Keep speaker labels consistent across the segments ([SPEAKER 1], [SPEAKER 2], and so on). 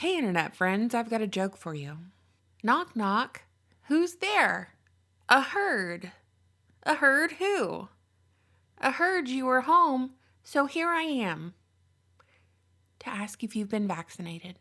[SPEAKER 1] Hey, internet friends, I've got a joke for you. Knock, knock. Who's there? A herd. A herd who? I heard you were home, so here I am to ask if you've been vaccinated.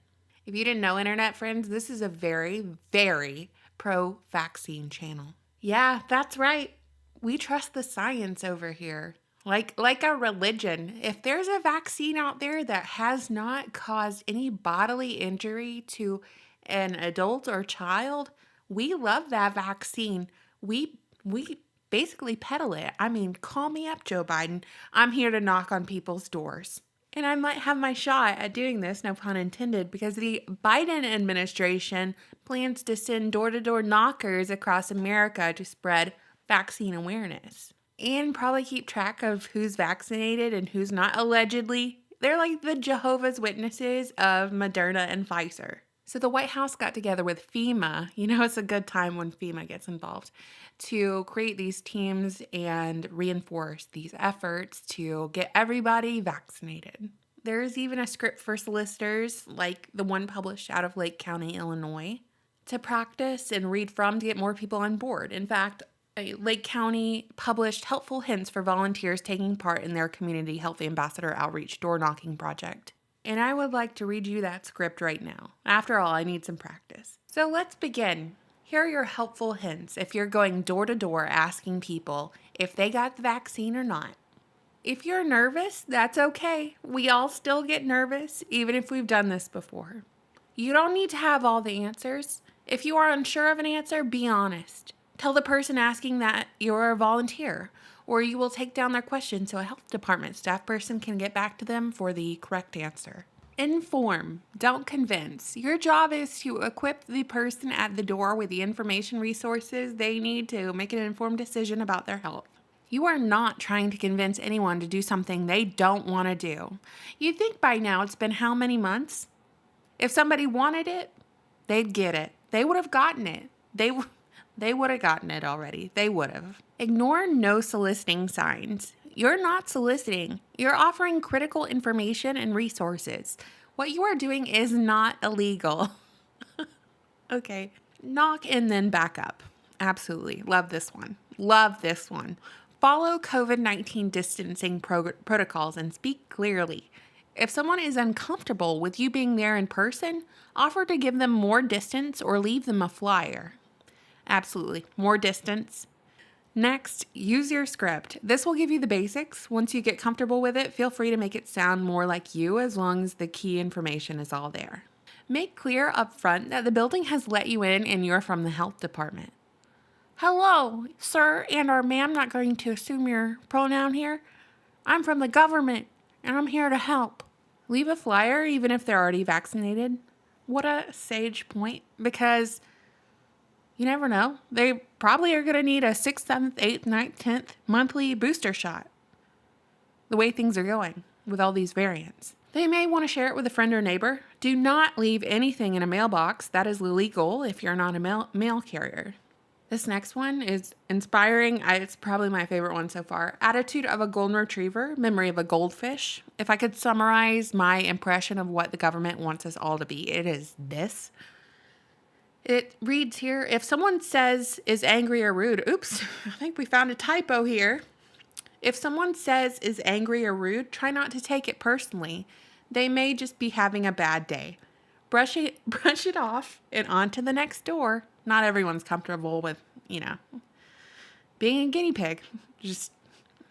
[SPEAKER 1] If you didn't know, internet friends, this is a very, very pro-vaccine channel. Yeah, that's right. We trust the science over here. Like a religion. If there's a vaccine out there that has not caused any bodily injury to an adult or child, we love that vaccine. We basically peddle it. I mean, call me up, Joe Biden. I'm here to knock on people's doors. And I might have my shot at doing this, no pun intended, because the Biden administration plans to send door-to-door knockers across America to spread vaccine awareness. And probably keep track of who's vaccinated and who's not, allegedly. They're like the Jehovah's Witnesses of Moderna and Pfizer. So the White House got together with FEMA, it's a good time when FEMA gets involved, to create these teams and reinforce these efforts to get everybody vaccinated. There's even a script for solicitors, like the one published out of Lake County, Illinois, to practice and read from to get more people on board. In fact, Lake County published helpful hints for volunteers taking part in their community health ambassador outreach door knocking project. And I would like to read you that script right now. After all, I need some practice. So let's begin. Here are your helpful hints if you're going door to door asking people if they got the vaccine or not. If you're nervous, that's okay. We all still get nervous, even if we've done this before. You don't need to have all the answers. If you are unsure of an answer, be honest. Tell the person asking that you're a volunteer, or you will take down their question so a health department staff person can get back to them for the correct answer. Inform, don't convince. Your job is to equip the person at the door with the information resources they need to make an informed decision about their health. You are not trying to convince anyone to do something they don't want to do. You'd think by now it's been how many months? If somebody wanted it, they'd get it. They would have gotten it. They would have gotten it already. They would have. Ignore no soliciting signs. You're not soliciting. You're offering critical information and resources. What you are doing is not illegal. Okay. Knock and then back up. Absolutely. Love this one. Love this one. Follow COVID-19 distancing protocols and speak clearly. If someone is uncomfortable with you being there in person, offer to give them more distance or leave them a flyer. Absolutely. More distance. Next, use your script. This will give you the basics. Once you get comfortable with it, feel free to make it sound more like you as long as the key information is all there. Make clear up front that the building has let you in and you're from the health department. Hello, sir and/or ma'am, not going to assume your pronoun here. I'm from the government and I'm here to help. Leave a flyer even if they're already vaccinated. What a sage point, because you never know. They probably are going to need a 6th, 7th, 8th, 9th, 10th monthly booster shot. The way things are going with all these variants. They may want to share it with a friend or neighbor. Do not leave anything in a mailbox. That is illegal if you're not a mail carrier. This next one is inspiring. It's probably my favorite one so far. Attitude of a golden retriever, memory of a goldfish. If I could summarize my impression of what the government wants us all to be, it is this. It reads here, if someone says is angry or rude, oops, I think we found a typo here. If someone says is angry or rude, try not to take it personally. They may just be having a bad day. Brush it off and on to the next door. Not everyone's comfortable with, being a guinea pig.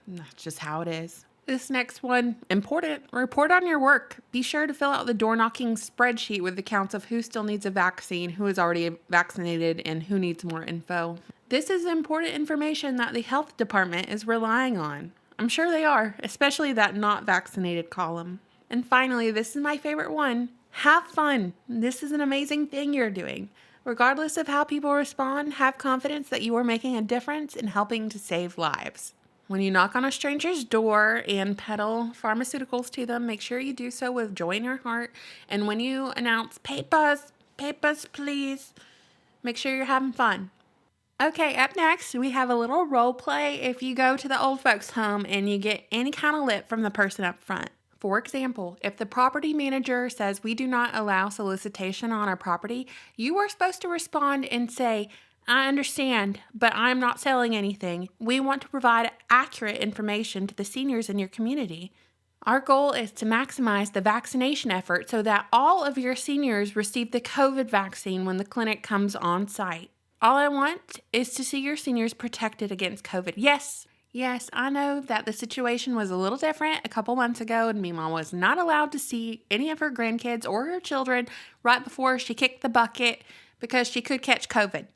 [SPEAKER 1] That's just how it is. This next one, important. Report on your work. Be sure to fill out the door knocking spreadsheet with the counts of who still needs a vaccine, who is already vaccinated, and who needs more info. This is important information that the health department is relying on. I'm sure they are, especially that not vaccinated column. And finally, this is my favorite one. Have fun. This is an amazing thing you're doing. Regardless of how people respond, have confidence that you are making a difference in helping to save lives. When you knock on a stranger's door and peddle pharmaceuticals to them, make sure you do so with joy in your heart. And when you announce papers, please, make sure you're having fun. Okay, up next, we have a little role play if you go to the old folks' home and you get any kind of lip from the person up front. For example, if the property manager says we do not allow solicitation on our property, you are supposed to respond and say, I understand, but I'm not selling anything. We want to provide accurate information to the seniors in your community. Our goal is to maximize the vaccination effort so that all of your seniors receive the COVID vaccine when the clinic comes on site. All I want is to see your seniors protected against COVID. Yes, I know that the situation was a little different a couple months ago, and Mima was not allowed to see any of her grandkids or her children right before she kicked the bucket because she could catch COVID.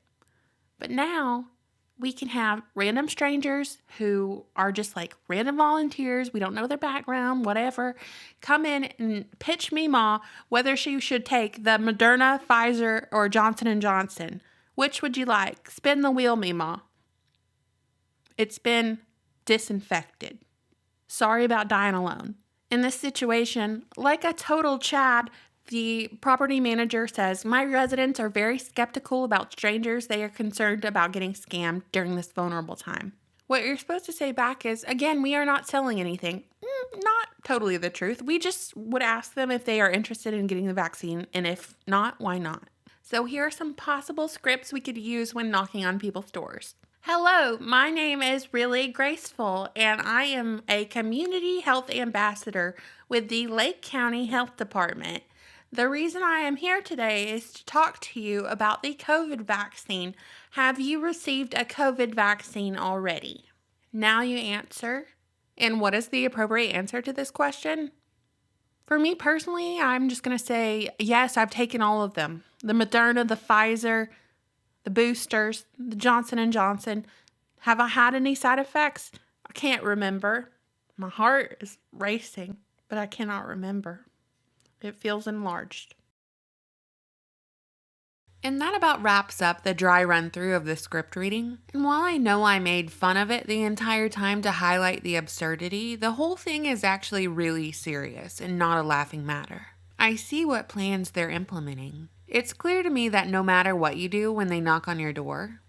[SPEAKER 1] But now we can have random strangers who are just like random volunteers. We don't know their background, whatever. Come in and pitch Mima whether she should take the Moderna, Pfizer, or Johnson & Johnson. Which would you like? Spin the wheel, Mima. It's been disinfected. Sorry about dying alone. In this situation, like a total Chad, the property manager says, my residents are very skeptical about strangers. They are concerned about getting scammed during this vulnerable time. What you're supposed to say back is, again, we are not selling anything. Not totally the truth. We just would ask them if they are interested in getting the vaccine, and if not, why not? So here are some possible scripts we could use when knocking on people's doors. Hello, my name is Really Graceful, and I am a community health ambassador with the Lake County Health Department. The reason I am here today is to talk to you about the COVID vaccine. Have you received a COVID vaccine already? Now you answer. And what is the appropriate answer to this question? For me personally, I'm just going to say, yes, I've taken all of them. The Moderna, the Pfizer, the boosters, the Johnson & Johnson. Have I had any side effects? I can't remember. My heart is racing, but I cannot remember. It feels enlarged. And that about wraps up the dry run through of the script reading. And while I know I made fun of it the entire time to highlight the absurdity, the whole thing is actually really serious and not a laughing matter. I see what plans they're implementing. It's clear to me that no matter what you do when they knock on your door,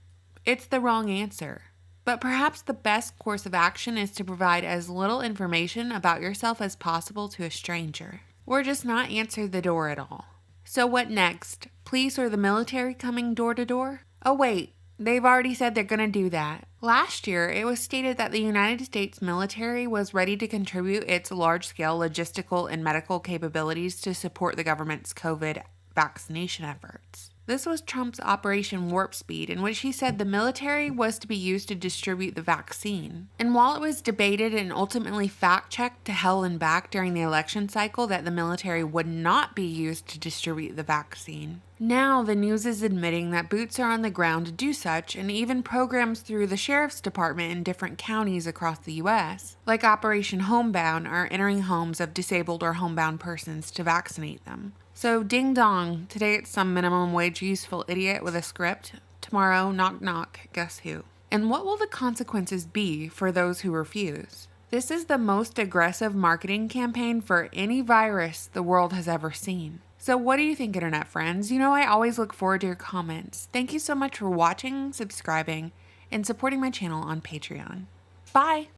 [SPEAKER 1] it's the wrong answer. But perhaps the best course of action is to provide as little information about yourself as possible to a stranger, or just not answer the door at all. So what next? Police or the military coming door to door? Oh wait, they've already said they're going to do that. Last year, it was stated that the United States military was ready to contribute its large-scale logistical and medical capabilities to support the government's COVID vaccination efforts. This was Trump's Operation Warp Speed, in which he said the military was to be used to distribute the vaccine. And while it was debated and ultimately fact-checked to hell and back during the election cycle that the military would not be used to distribute the vaccine, now the news is admitting that boots are on the ground to do such, and even programs through the sheriff's department in different counties across the U.S., like Operation Homebound, are entering homes of disabled or homebound persons to vaccinate them. So ding dong, today it's some minimum wage useful idiot with a script. Tomorrow, knock knock, guess who? And what will the consequences be for those who refuse? This is the most aggressive marketing campaign for any virus the world has ever seen. So what do you think, internet friends? You know I always look forward to your comments. Thank you so much for watching, subscribing, and supporting my channel on Patreon. Bye!